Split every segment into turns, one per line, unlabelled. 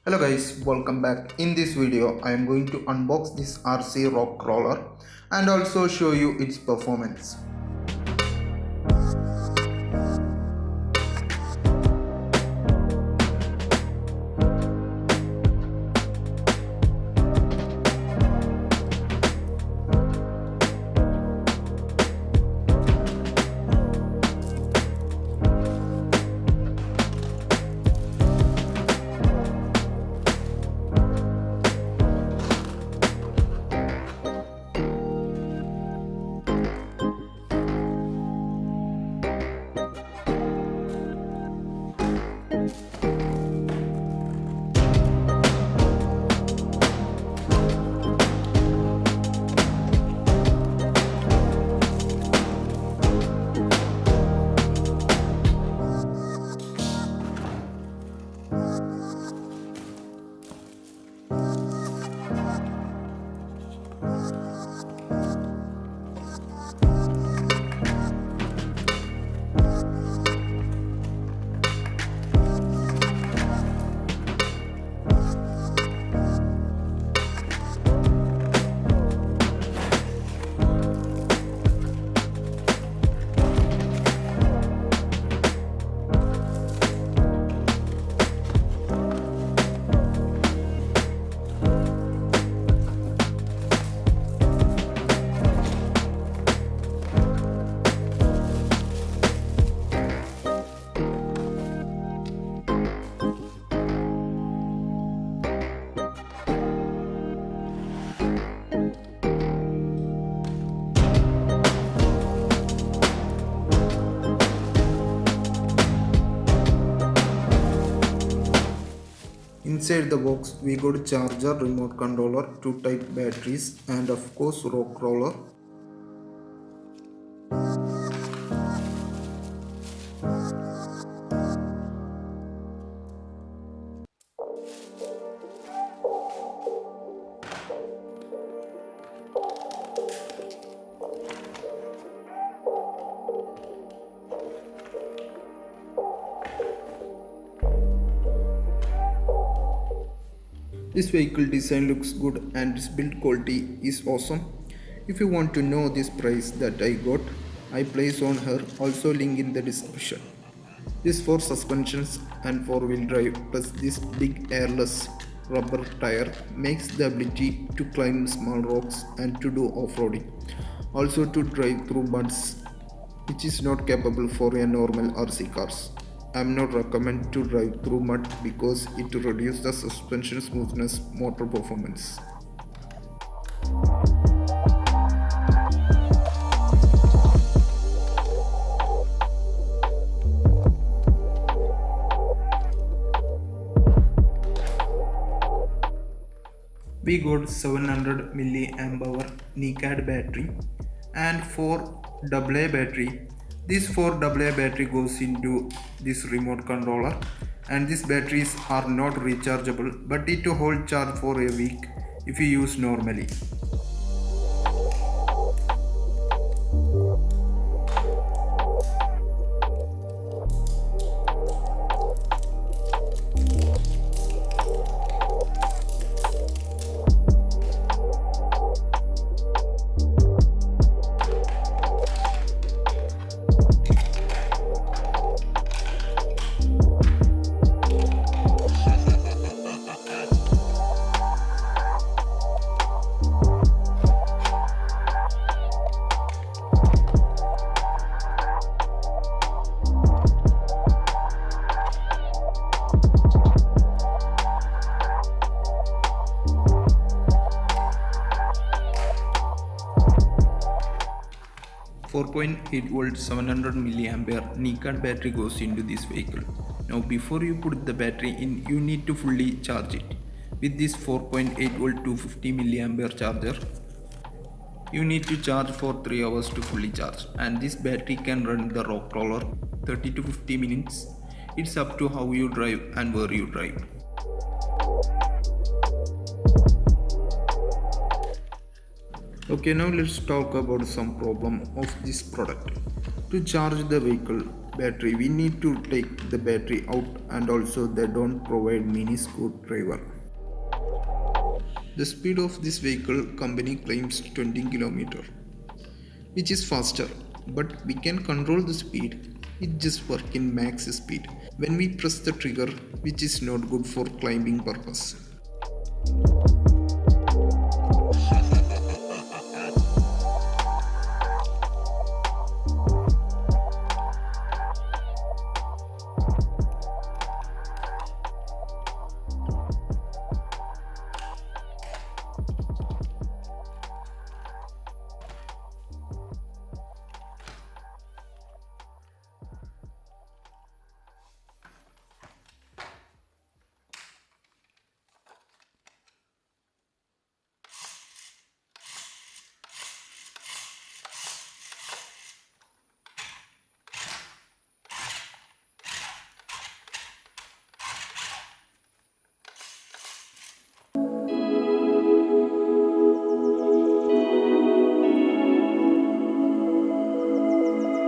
Hello guys, welcome back. In this video, I am going to unbox this RC rock roller and also show you its performance. Inside the box, we got charger, remote controller, 2 type batteries, and of course rock roller. This vehicle design looks good and its build quality is awesome. If you want to know this price that I got, I place on her, also link in the description. This 4 suspensions and 4-wheel drive plus this big airless rubber tire makes the ability to climb small rocks and to do off-roading. Also to drive through muds, which is not capable for a normal RC cars. I am not recommend to drive through mud because it reduces the suspension smoothness, motor performance. We got 700 mAh NiCad battery and 4 AA battery. This 4 AA battery goes into this remote controller, and these batteries are not rechargeable, but it hold charge for a week if you use normally. Four 4.8 volt 700 milliampere NiCad battery goes into this vehicle. Now before you put the battery in, you need to fully charge it. With this 4.8 volt 250 milliampere charger, you need to charge for 3 hours to fully charge, and this battery can run the rock roller 30 to 50 minutes. It's up to how you drive and where you drive. Okay, now let's talk about some problem of this product. To charge the vehicle, Battery, we need to take the battery out, and also they don't provide mini screwdriver. The speed of this vehicle company claims 20 km, which is faster, but we can control the speed. It just work in max speed when we press the trigger, which is not good for climbing purpose.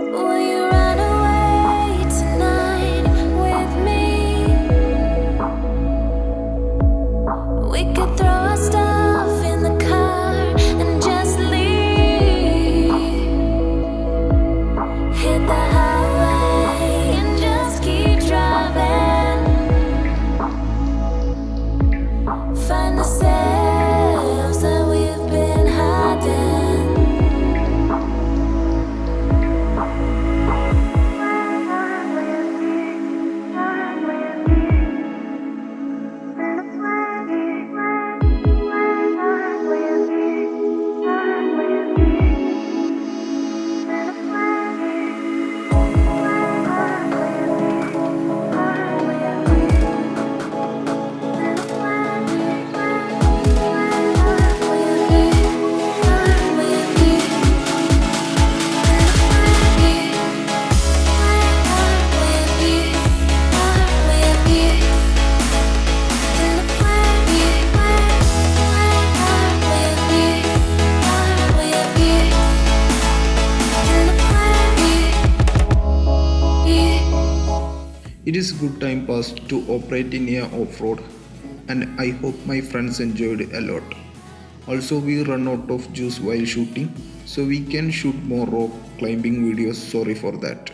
Will you run away tonight with me? We could throw our stuff in the car and just leave. Hit the highway and just keep driving. Find ourselves that we've been hiding.
It is good time pass to operate in a off-road, and I hope my friends enjoyed a lot. Also, we run out of juice while shooting, so we can shoot more rock climbing videos. Sorry for that.